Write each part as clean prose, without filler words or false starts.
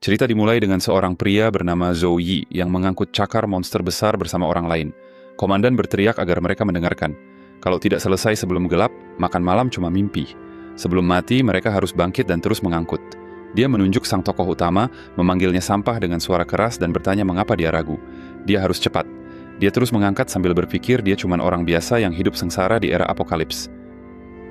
Cerita dimulai dengan seorang pria bernama Zhou Yi yang mengangkut cakar monster besar bersama orang lain. Komandan berteriak agar mereka mendengarkan. Kalau tidak selesai sebelum gelap, makan malam cuma mimpi. Sebelum mati, mereka harus bangkit dan terus mengangkut. Dia menunjuk sang tokoh utama, memanggilnya sampah dengan suara keras dan bertanya mengapa dia ragu. Dia harus cepat. Dia terus mengangkat sambil berpikir dia cuma orang biasa yang hidup sengsara di era apokalips.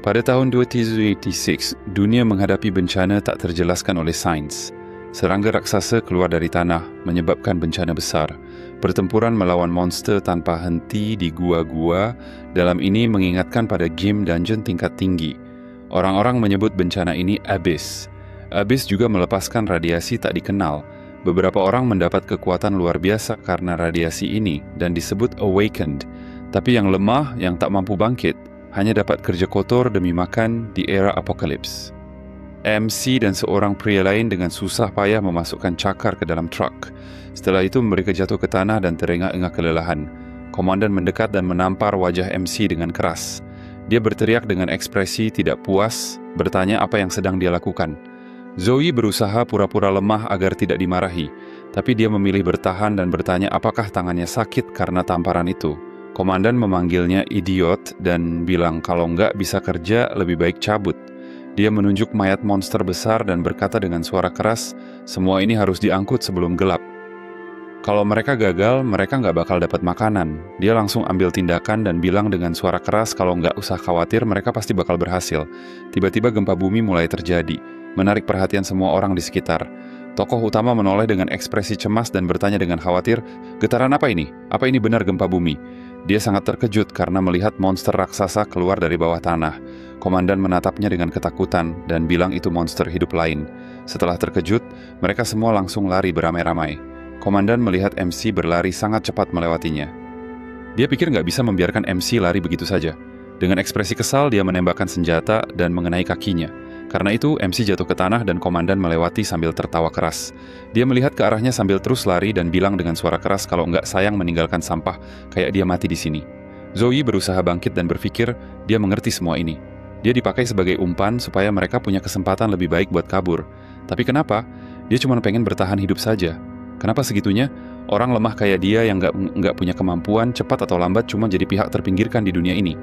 Pada tahun 2086, dunia menghadapi bencana tak terjelaskan oleh sains. Serangga raksasa keluar dari tanah, menyebabkan bencana besar. Pertempuran melawan monster tanpa henti di gua-gua, dalam ini mengingatkan pada game dungeon tingkat tinggi. Orang-orang menyebut bencana ini Abyss. Abyss juga melepaskan radiasi tak dikenal. Beberapa orang mendapat kekuatan luar biasa karena radiasi ini dan disebut Awakened. Tapi yang lemah, yang tak mampu bangkit, hanya dapat kerja kotor demi makan di era apokalips. MC dan seorang pria lain dengan susah payah memasukkan cakar ke dalam truk. Setelah itu mereka jatuh ke tanah dan terengah-engah kelelahan. Komandan mendekat dan menampar wajah MC dengan keras. Dia berteriak dengan ekspresi tidak puas, bertanya apa yang sedang dia lakukan. Zoe berusaha pura-pura lemah agar tidak dimarahi, tapi dia memilih bertahan dan bertanya apakah tangannya sakit karena tamparan itu. Komandan memanggilnya idiot dan bilang kalau nggak bisa kerja lebih baik cabut. Dia menunjuk mayat monster besar dan berkata dengan suara keras, semua ini harus diangkut sebelum gelap. Kalau mereka gagal, mereka nggak bakal dapat makanan. Dia langsung ambil tindakan dan bilang dengan suara keras kalau nggak usah khawatir, mereka pasti bakal berhasil. Tiba-tiba gempa bumi mulai terjadi, menarik perhatian semua orang di sekitar. Tokoh utama menoleh dengan ekspresi cemas dan bertanya dengan khawatir, getaran apa ini? Apa ini benar gempa bumi? Dia sangat terkejut karena melihat monster raksasa keluar dari bawah tanah. Komandan menatapnya dengan ketakutan dan bilang itu monster hidup lain. Setelah terkejut, mereka semua langsung lari beramai-ramai. Komandan melihat MC berlari sangat cepat melewatinya. Dia pikir nggak bisa membiarkan MC lari begitu saja. Dengan ekspresi kesal, dia menembakkan senjata dan mengenai kakinya. Karena itu, MC jatuh ke tanah dan komandan melewati sambil tertawa keras. Dia melihat ke arahnya sambil terus lari dan bilang dengan suara keras kalau nggak sayang meninggalkan sampah, kayak dia mati di sini. Zoe berusaha bangkit dan berpikir dia mengerti semua ini. Dia dipakai sebagai umpan supaya mereka punya kesempatan lebih baik buat kabur. Tapi kenapa? Dia cuma pengen bertahan hidup saja. Kenapa segitunya? Orang lemah kayak dia yang nggak punya kemampuan, cepat atau lambat cuma jadi pihak terpinggirkan di dunia ini.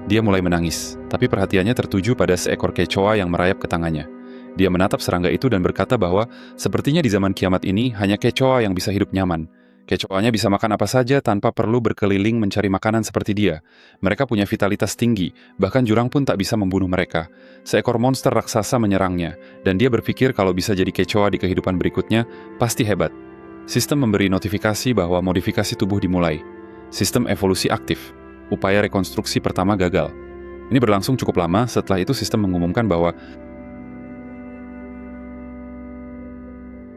Dia mulai menangis, tapi perhatiannya tertuju pada seekor kecoa yang merayap ke tangannya. Dia menatap serangga itu dan berkata bahwa sepertinya di zaman kiamat ini hanya kecoa yang bisa hidup nyaman. Kecoanya bisa makan apa saja tanpa perlu berkeliling mencari makanan seperti dia. Mereka punya vitalitas tinggi, bahkan jurang pun tak bisa membunuh mereka. Seekor monster raksasa menyerangnya, dan dia berpikir kalau bisa jadi kecoa di kehidupan berikutnya, pasti hebat. Sistem memberi notifikasi bahwa modifikasi tubuh dimulai. Sistem evolusi aktif. Upaya rekonstruksi pertama gagal. Ini berlangsung cukup lama, setelah itu sistem mengumumkan bahwa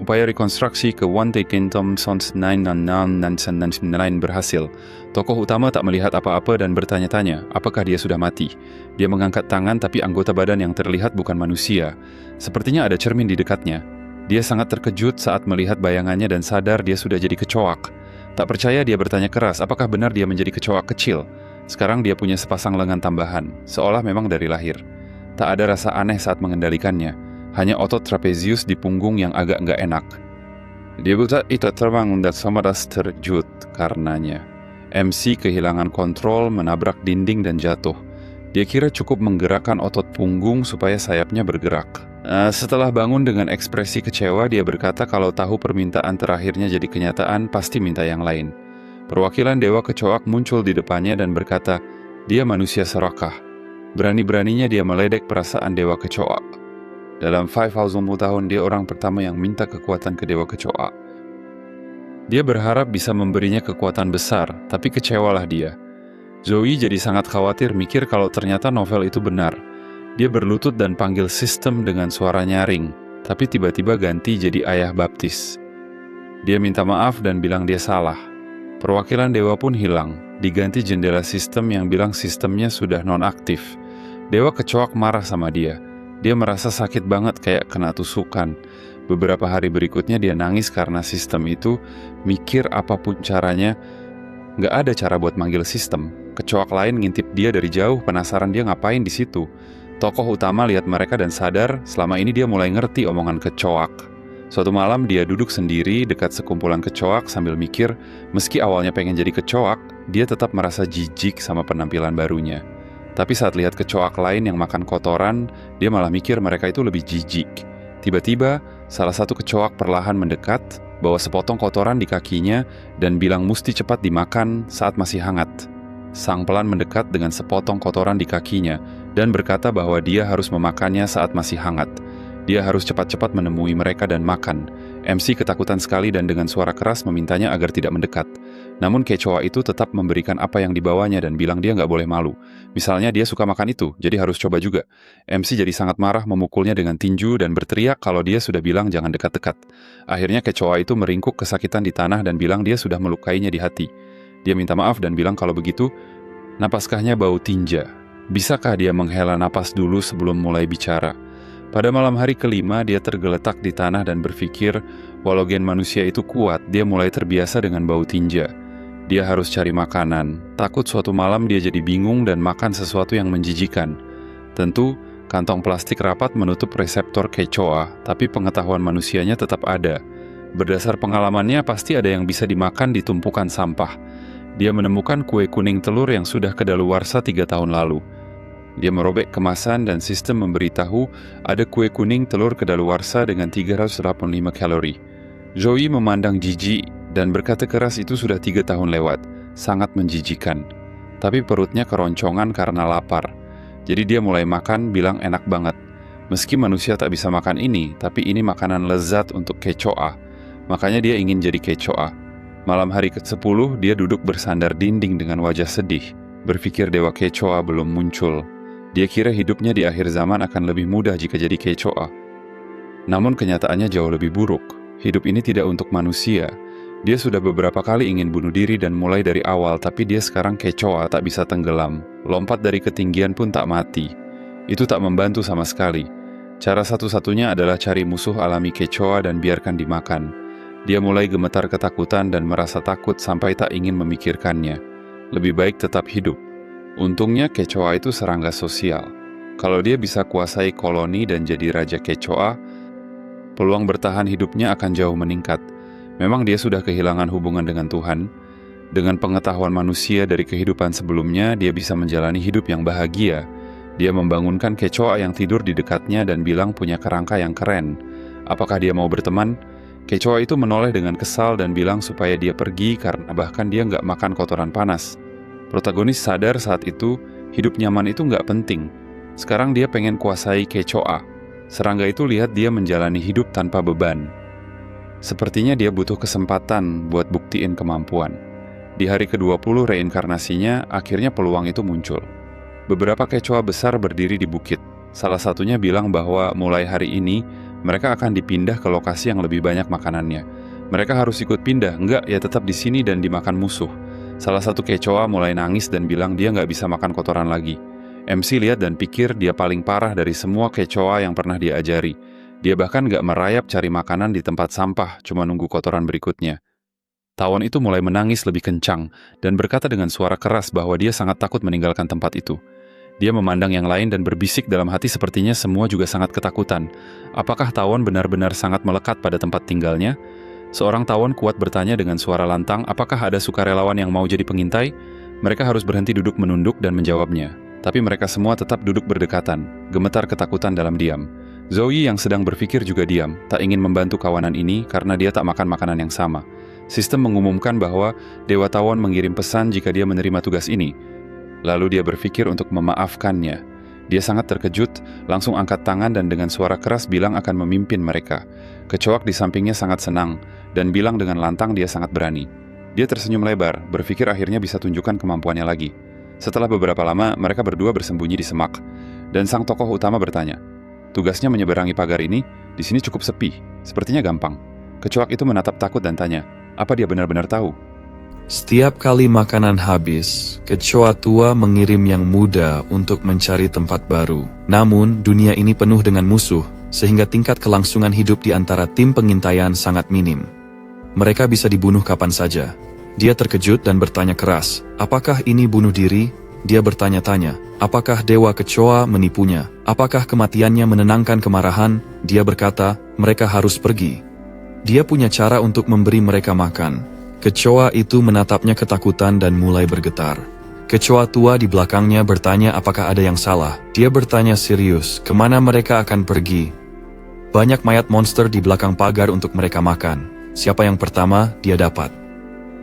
upaya rekonstruksi ke One Day Kingdom Sons 999 berhasil. Tokoh utama tak melihat apa-apa dan bertanya-tanya, apakah dia sudah mati. Dia mengangkat tangan tapi anggota badan yang terlihat bukan manusia. Sepertinya ada cermin di dekatnya. Dia sangat terkejut saat melihat bayangannya dan sadar dia sudah jadi kecoak. Tak percaya dia bertanya keras, apakah benar dia menjadi kecoak kecil? Sekarang dia punya sepasang lengan tambahan, seolah memang dari lahir. Tak ada rasa aneh saat mengendalikannya. Hanya otot trapezius di punggung yang agak nggak enak. Dia itu terbang dan Samaras terkejut karenanya. MC kehilangan kontrol, menabrak dinding dan jatuh. Dia kira cukup menggerakkan otot punggung supaya sayapnya bergerak. Setelah bangun dengan ekspresi kecewa, dia berkata kalau tahu permintaan terakhirnya jadi kenyataan, pasti minta yang lain. Perwakilan Dewa Kecoak muncul di depannya dan berkata, dia manusia serakah. Berani-beraninya dia meledek perasaan Dewa Kecoak. Dalam 5,000 tahun, dia orang pertama yang minta kekuatan ke Dewa Kecoak. Dia berharap bisa memberinya kekuatan besar, tapi kecewalah dia. Zoe jadi sangat khawatir mikir kalau ternyata novel itu benar. Dia berlutut dan panggil sistem dengan suara nyaring, tapi tiba-tiba ganti jadi ayah baptis. Dia minta maaf dan bilang dia salah. Perwakilan dewa pun hilang, diganti jendela sistem yang bilang sistemnya sudah nonaktif. Dewa Kecoak marah sama dia. Dia merasa sakit banget kayak kena tusukan. Beberapa hari berikutnya dia nangis karena sistem itu mikir apapun caranya. Nggak ada cara buat manggil sistem. Kecoak lain ngintip dia dari jauh, penasaran dia ngapain di situ. Tokoh utama lihat mereka dan sadar selama ini dia mulai ngerti omongan kecoak. Suatu malam dia duduk sendiri dekat sekumpulan kecoak sambil mikir, meski awalnya pengen jadi kecoak, dia tetap merasa jijik sama penampilan barunya. Tapi saat lihat kecoak lain yang makan kotoran, dia malah mikir mereka itu lebih jijik. Tiba-tiba, salah satu kecoak perlahan mendekat, bawa sepotong kotoran di kakinya, dan bilang mesti cepat dimakan saat masih hangat. Sang pelan mendekat dengan sepotong kotoran di kakinya, dan berkata bahwa dia harus memakannya saat masih hangat. Dia harus cepat-cepat menemui mereka dan makan. MC ketakutan sekali dan dengan suara keras memintanya agar tidak mendekat. Namun kecoa itu tetap memberikan apa yang dibawanya dan bilang dia nggak boleh malu. Misalnya dia suka makan itu, jadi harus coba juga. MC jadi sangat marah memukulnya dengan tinju dan berteriak kalau dia sudah bilang jangan dekat-dekat. Akhirnya kecoa itu meringkuk kesakitan di tanah dan bilang dia sudah melukainya di hati. Dia minta maaf dan bilang kalau begitu, napaskahnya bau tinja. Bisakah dia menghela napas dulu sebelum mulai bicara? Pada malam hari kelima, dia tergeletak di tanah dan berpikir, walau gen manusia itu kuat, dia mulai terbiasa dengan bau tinja. Dia harus cari makanan. Takut suatu malam dia jadi bingung dan makan sesuatu yang menjijikan. Tentu, kantong plastik rapat menutup reseptor kecoa, tapi pengetahuan manusianya tetap ada. Berdasar pengalamannya, pasti ada yang bisa dimakan di tumpukan sampah. Dia menemukan kue kuning telur yang sudah kedaluarsa 3 tahun lalu. Dia merobek kemasan dan sistem memberitahu ada kue kuning telur kedaluarsa dengan 385 kalori. Zoe memandang jijik dan berkata keras itu sudah 3 tahun lewat, sangat menjijikan. Tapi perutnya keroncongan karena lapar. Jadi dia mulai makan, bilang enak banget. Meski manusia tak bisa makan ini, tapi ini makanan lezat untuk kecoa. Makanya dia ingin jadi kecoa. Malam hari ke-10, dia duduk bersandar dinding dengan wajah sedih. Berpikir dewa kecoa belum muncul. Dia kira hidupnya di akhir zaman akan lebih mudah jika jadi kecoa. Namun kenyataannya jauh lebih buruk. Hidup ini tidak untuk manusia. Dia sudah beberapa kali ingin bunuh diri dan mulai dari awal, tapi dia sekarang kecoa tak bisa tenggelam. Lompat dari ketinggian pun tak mati. Itu tak membantu sama sekali. Cara satu-satunya adalah cari musuh alami kecoa dan biarkan dimakan. Dia mulai gemetar ketakutan dan merasa takut sampai tak ingin memikirkannya. Lebih baik tetap hidup. Untungnya kecoa itu serangga sosial. Kalau dia bisa kuasai koloni dan jadi raja kecoa, peluang bertahan hidupnya akan jauh meningkat. Memang dia sudah kehilangan hubungan dengan Tuhan. Dengan pengetahuan manusia dari kehidupan sebelumnya, dia bisa menjalani hidup yang bahagia. Dia membangunkan kecoa yang tidur di dekatnya dan bilang punya kerangka yang keren. Apakah dia mau berteman? Kecoa itu menoleh dengan kesal dan bilang supaya dia pergi karena bahkan dia nggak makan kotoran panas. Protagonis sadar saat itu, hidup nyaman itu nggak penting. Sekarang dia pengen kuasai kecoa. Serangga itu lihat dia menjalani hidup tanpa beban. Sepertinya dia butuh kesempatan buat buktiin kemampuan. Di hari ke-20 reinkarnasinya, akhirnya peluang itu muncul. Beberapa kecoa besar berdiri di bukit. Salah satunya bilang bahwa mulai hari ini, mereka akan dipindah ke lokasi yang lebih banyak makanannya. Mereka harus ikut pindah, enggak ya tetap di sini dan dimakan musuh. Salah satu kecoa mulai nangis dan bilang dia nggak bisa makan kotoran lagi. MC lihat dan pikir dia paling parah dari semua kecoa yang pernah dia ajari. Dia bahkan nggak merayap cari makanan di tempat sampah, cuma nunggu kotoran berikutnya. Tawon itu mulai menangis lebih kencang dan berkata dengan suara keras bahwa dia sangat takut meninggalkan tempat itu. Dia memandang yang lain dan berbisik dalam hati sepertinya semua juga sangat ketakutan. Apakah tawon benar-benar sangat melekat pada tempat tinggalnya? Seorang tawon kuat bertanya dengan suara lantang, apakah ada sukarelawan yang mau jadi pengintai? Mereka harus berhenti duduk menunduk dan menjawabnya. Tapi mereka semua tetap duduk berdekatan, gemetar ketakutan dalam diam. Zoe yang sedang berpikir juga diam, tak ingin membantu kawanan ini karena dia tak makan makanan yang sama. Sistem mengumumkan bahwa Dewa Tawon mengirim pesan jika dia menerima tugas ini. Lalu dia berpikir untuk memaafkannya. Dia sangat terkejut, langsung angkat tangan dan dengan suara keras bilang akan memimpin mereka. Kecoak di sampingnya sangat senang, dan bilang dengan lantang dia sangat berani. Dia tersenyum lebar, berpikir akhirnya bisa tunjukkan kemampuannya lagi. Setelah beberapa lama, mereka berdua bersembunyi di semak, dan sang tokoh utama bertanya, tugasnya menyeberangi pagar ini, di sini cukup sepi, sepertinya gampang. Kecoak itu menatap takut dan tanya, apa dia benar-benar tahu? Setiap kali makanan habis, kecoa tua mengirim yang muda untuk mencari tempat baru. Namun, dunia ini penuh dengan musuh, sehingga tingkat kelangsungan hidup di antara tim pengintaian sangat minim. Mereka bisa dibunuh kapan saja. Dia terkejut dan bertanya keras, apakah ini bunuh diri? Dia bertanya-tanya, apakah dewa kecoa menipunya? Apakah kematiannya menenangkan kemarahan? Dia berkata, mereka harus pergi. Dia punya cara untuk memberi mereka makan. Kecoa itu menatapnya ketakutan dan mulai bergetar. Kecoa tua di belakangnya bertanya apakah ada yang salah. Dia bertanya serius, kemana mereka akan pergi? Banyak mayat monster di belakang pagar untuk mereka makan. Siapa yang pertama, dia dapat.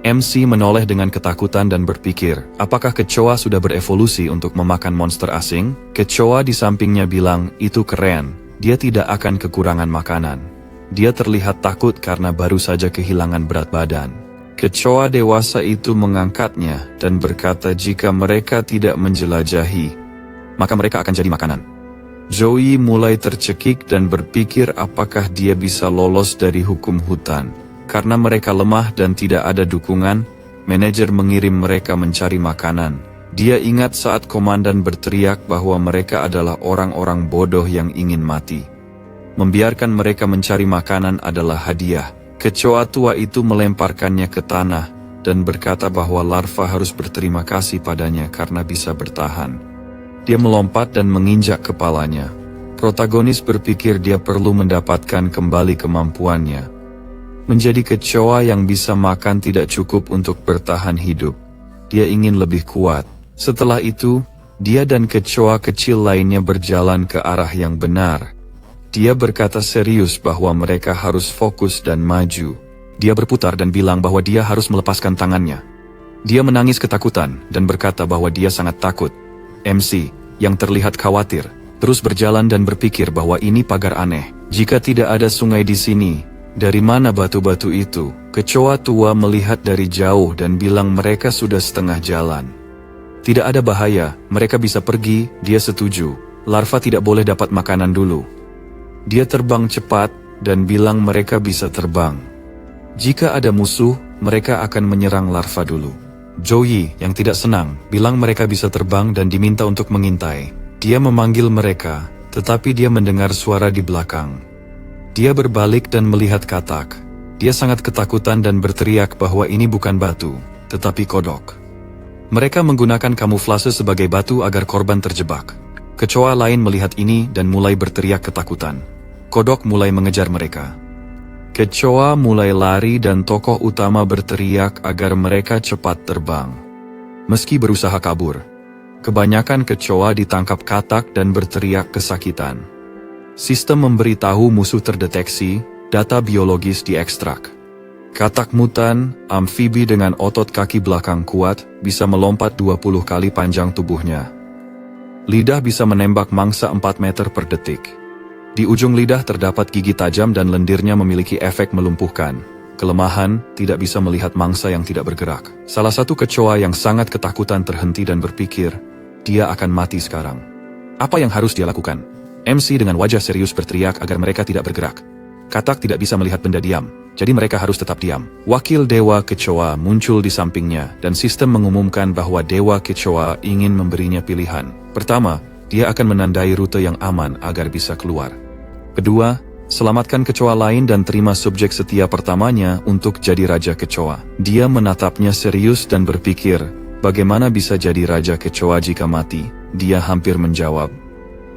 MC menoleh dengan ketakutan dan berpikir, apakah kecoa sudah berevolusi untuk memakan monster asing? Kecoa di sampingnya bilang, itu keren. Dia tidak akan kekurangan makanan. Dia terlihat takut karena baru saja kehilangan berat badan. Kecoa dewasa itu mengangkatnya dan berkata jika mereka tidak menjelajahi, maka mereka akan jadi makanan. Zoe mulai tercekik dan berpikir apakah dia bisa lolos dari hukum hutan. Karena mereka lemah dan tidak ada dukungan, manajer mengirim mereka mencari makanan. Dia ingat saat komandan berteriak bahwa mereka adalah orang-orang bodoh yang ingin mati. Membiarkan mereka mencari makanan adalah hadiah. Kecoa tua itu melemparkannya ke tanah dan berkata bahwa larva harus berterima kasih padanya karena bisa bertahan. Dia melompat dan menginjak kepalanya. Protagonis berpikir dia perlu mendapatkan kembali kemampuannya. Menjadi kecoa yang bisa makan tidak cukup untuk bertahan hidup. Dia ingin lebih kuat. Setelah itu, dia dan kecoa kecil lainnya berjalan ke arah yang benar. Dia berkata serius bahwa mereka harus fokus dan maju. Dia berputar dan bilang bahwa dia harus melepaskan tangannya. Dia menangis ketakutan dan berkata bahwa dia sangat takut. MC, yang terlihat khawatir, terus berjalan dan berpikir bahwa ini pagar aneh. Jika tidak ada sungai di sini, dari mana batu-batu itu? Kecoa tua melihat dari jauh dan bilang mereka sudah setengah jalan. Tidak ada bahaya, mereka bisa pergi, dia setuju. Larva tidak boleh dapat makanan dulu. Dia terbang cepat dan bilang mereka bisa terbang. Jika ada musuh, mereka akan menyerang larva dulu. Joey, yang tidak senang, bilang mereka bisa terbang dan diminta untuk mengintai. Dia memanggil mereka, tetapi dia mendengar suara di belakang. Dia berbalik dan melihat katak. Dia sangat ketakutan dan berteriak bahwa ini bukan batu, tetapi kodok. Mereka menggunakan kamuflase sebagai batu agar korban terjebak. Kecoa lain melihat ini dan mulai berteriak ketakutan. Kodok mulai mengejar mereka. Kecoa mulai lari dan tokoh utama berteriak agar mereka cepat terbang. Meski berusaha kabur, kebanyakan kecoa ditangkap katak dan berteriak kesakitan. Sistem memberitahu musuh terdeteksi, data biologis diekstrak. Katak mutan, amfibi dengan otot kaki belakang kuat, bisa melompat 20 kali panjang tubuhnya. Lidah bisa menembak mangsa 4 meter per detik. Di ujung lidah terdapat gigi tajam dan lendirnya memiliki efek melumpuhkan. Kelemahan, tidak bisa melihat mangsa yang tidak bergerak. Salah satu kecoa yang sangat ketakutan terhenti dan berpikir, dia akan mati sekarang. Apa yang harus dia lakukan? MC dengan wajah serius berteriak agar mereka tidak bergerak. Katak tidak bisa melihat benda diam, jadi mereka harus tetap diam. Wakil Dewa Kecoa muncul di sampingnya dan sistem mengumumkan bahwa Dewa Kecoa ingin memberinya pilihan. Pertama, dia akan menandai rute yang aman agar bisa keluar. Kedua, selamatkan kecoa lain dan terima subjek setia pertamanya untuk jadi Raja Kecoa. Dia menatapnya serius dan berpikir, bagaimana bisa jadi Raja Kecoa jika mati? Dia hampir menjawab.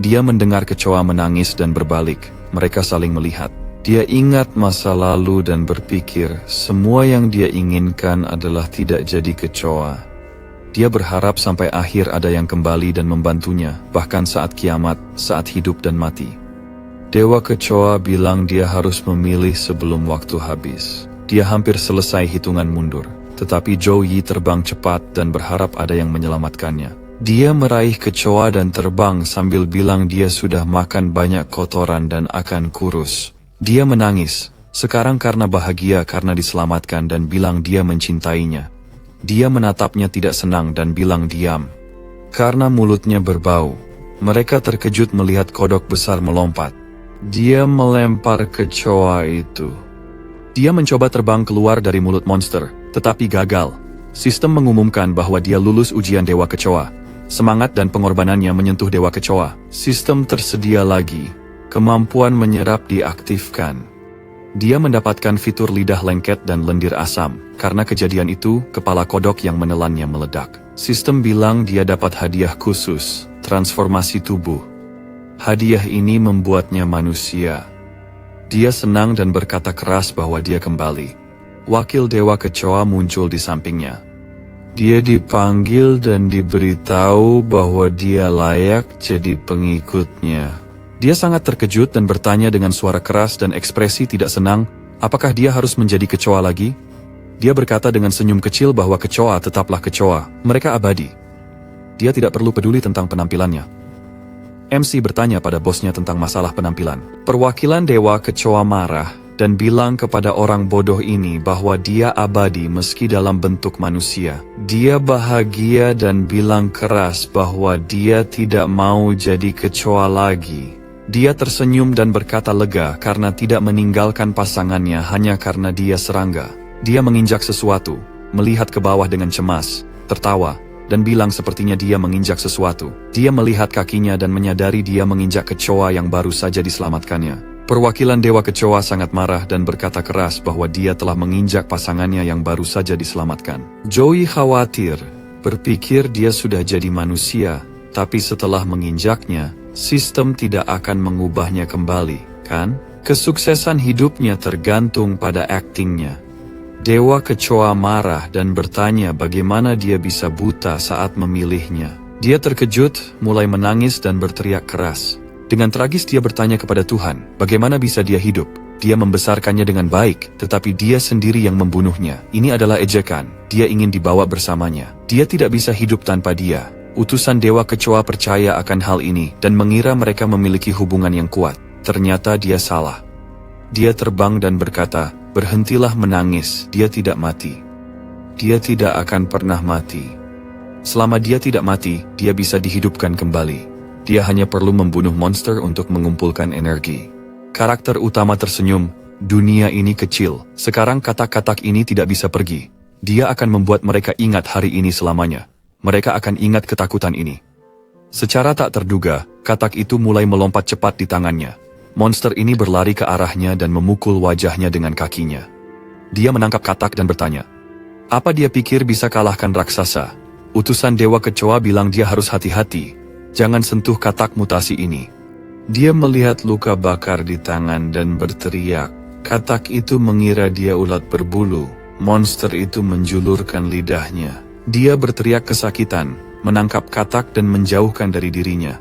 Dia mendengar kecoa menangis dan berbalik. Mereka saling melihat. Dia ingat masa lalu dan berpikir, semua yang dia inginkan adalah tidak jadi kecoa. Dia berharap sampai akhir ada yang kembali dan membantunya, bahkan saat kiamat, saat hidup dan mati. Dewa Kecoa bilang dia harus memilih sebelum waktu habis. Dia hampir selesai hitungan mundur, tetapi Joey terbang cepat dan berharap ada yang menyelamatkannya. Dia meraih kecoa dan terbang sambil bilang dia sudah makan banyak kotoran dan akan kurus. Dia menangis, sekarang karena bahagia karena diselamatkan dan bilang dia mencintainya. Dia menatapnya tidak senang dan bilang diam. Karena mulutnya berbau, mereka terkejut melihat kodok besar melompat. Dia melempar kecoa itu. Dia mencoba terbang keluar dari mulut monster, tetapi gagal. Sistem mengumumkan bahwa dia lulus ujian Dewa Kecoa. Semangat dan pengorbanannya menyentuh Dewa Kecoa. Sistem tersedia lagi. Kemampuan menyerap diaktifkan. Dia mendapatkan fitur lidah lengket dan lendir asam. Karena kejadian itu, kepala kodok yang menelannya meledak. Sistem bilang dia dapat hadiah khusus, transformasi tubuh. Hadiah ini membuatnya manusia. Dia senang dan berkata keras bahwa dia kembali. Wakil Dewa Kecoa muncul di sampingnya. Dia dipanggil dan diberitahu bahwa dia layak jadi pengikutnya. Dia sangat terkejut dan bertanya dengan suara keras dan ekspresi tidak senang, apakah dia harus menjadi kecoa lagi? Dia berkata dengan senyum kecil bahwa kecoa tetaplah kecoa, mereka abadi. Dia tidak perlu peduli tentang penampilannya. MC bertanya pada bosnya tentang masalah penampilan. Perwakilan Dewa Kecoa marah dan bilang kepada orang bodoh ini bahwa dia abadi meski dalam bentuk manusia. Dia bahagia dan bilang keras bahwa dia tidak mau jadi kecoa lagi. Dia tersenyum dan berkata lega karena tidak meninggalkan pasangannya hanya karena dia serangga. Dia menginjak sesuatu, melihat ke bawah dengan cemas, tertawa, dan bilang sepertinya dia menginjak sesuatu. Dia melihat kakinya dan menyadari dia menginjak kecoa yang baru saja diselamatkannya. Perwakilan Dewa Kecoa sangat marah dan berkata keras bahwa dia telah menginjak pasangannya yang baru saja diselamatkan. Joey khawatir, berpikir dia sudah jadi manusia, tapi setelah menginjaknya, sistem tidak akan mengubahnya kembali, kan? Kesuksesan hidupnya tergantung pada aktingnya. Dewa Kecoa marah dan bertanya bagaimana dia bisa buta saat memilihnya. Dia terkejut, mulai menangis dan berteriak keras. Dengan tragis dia bertanya kepada Tuhan, bagaimana bisa dia hidup? Dia membesarkannya dengan baik, tetapi dia sendiri yang membunuhnya. Ini adalah ejekan, dia ingin dibawa bersamanya. Dia tidak bisa hidup tanpa dia. Utusan Dewa Kecoa percaya akan hal ini dan mengira mereka memiliki hubungan yang kuat. Ternyata dia salah. Dia terbang dan berkata, berhentilah menangis, dia tidak mati. Dia tidak akan pernah mati. Selama dia tidak mati, dia bisa dihidupkan kembali. Dia hanya perlu membunuh monster untuk mengumpulkan energi. Karakter utama tersenyum, dunia ini kecil. Sekarang katak-katak ini tidak bisa pergi. Dia akan membuat mereka ingat hari ini selamanya. Mereka akan ingat ketakutan ini. Secara tak terduga, katak itu mulai melompat cepat di tangannya. Monster ini berlari ke arahnya dan memukul wajahnya dengan kakinya. Dia menangkap katak dan bertanya, apa dia pikir bisa kalahkan raksasa? Utusan Dewa Kecoa bilang dia harus hati-hati. Jangan sentuh katak mutasi ini. Dia melihat luka bakar di tangan dan berteriak. Katak itu mengira dia ulat berbulu. Monster itu menjulurkan lidahnya. Dia berteriak kesakitan, menangkap katak dan menjauhkan dari dirinya.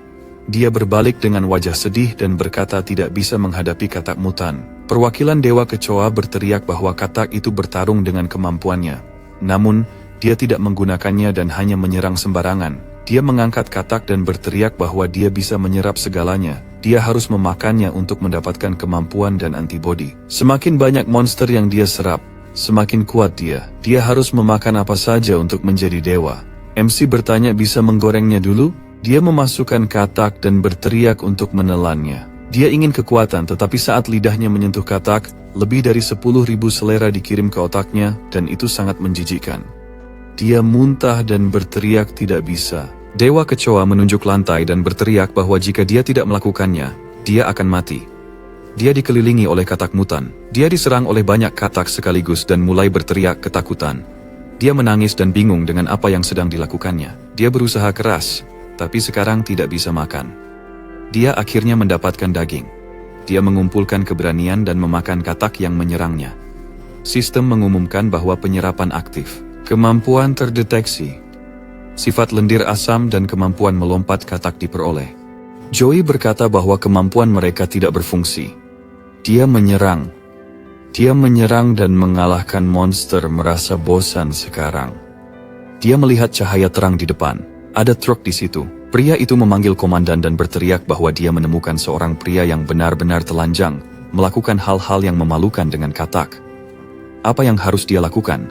Dia berbalik dengan wajah sedih dan berkata tidak bisa menghadapi katak mutan. Perwakilan Dewa Kecoa berteriak bahwa katak itu bertarung dengan kemampuannya. Namun, dia tidak menggunakannya dan hanya menyerang sembarangan. Dia mengangkat katak dan berteriak bahwa dia bisa menyerap segalanya. Dia harus memakannya untuk mendapatkan kemampuan dan antibodi. Semakin banyak monster yang dia serap, semakin kuat dia. Dia harus memakan apa saja untuk menjadi dewa. MC bertanya bisa menggorengnya dulu? Dia memasukkan katak dan berteriak untuk menelannya. Dia ingin kekuatan, tetapi saat lidahnya menyentuh katak, lebih dari 10.000 selera dikirim ke otaknya, dan itu sangat menjijikkan. Dia muntah dan berteriak tidak bisa. Dewa Kecoa menunjuk lantai dan berteriak bahwa jika dia tidak melakukannya, dia akan mati. Dia dikelilingi oleh katak mutan. Dia diserang oleh banyak katak sekaligus dan mulai berteriak ketakutan. Dia menangis dan bingung dengan apa yang sedang dilakukannya. Dia berusaha keras, tapi sekarang tidak bisa makan. Dia akhirnya mendapatkan daging. Dia mengumpulkan keberanian dan memakan katak yang menyerangnya. Sistem mengumumkan bahwa penyerapan aktif. Kemampuan terdeteksi. Sifat lendir asam dan kemampuan melompat katak diperoleh. Joey berkata bahwa kemampuan mereka tidak berfungsi. Dia menyerang. Dia menyerang dan mengalahkan monster merasa bosan sekarang. Dia melihat cahaya terang di depan. Ada truk di situ. Pria itu memanggil komandan dan berteriak bahwa dia menemukan seorang pria yang benar-benar telanjang, melakukan hal-hal yang memalukan dengan katak. Apa yang harus dia lakukan?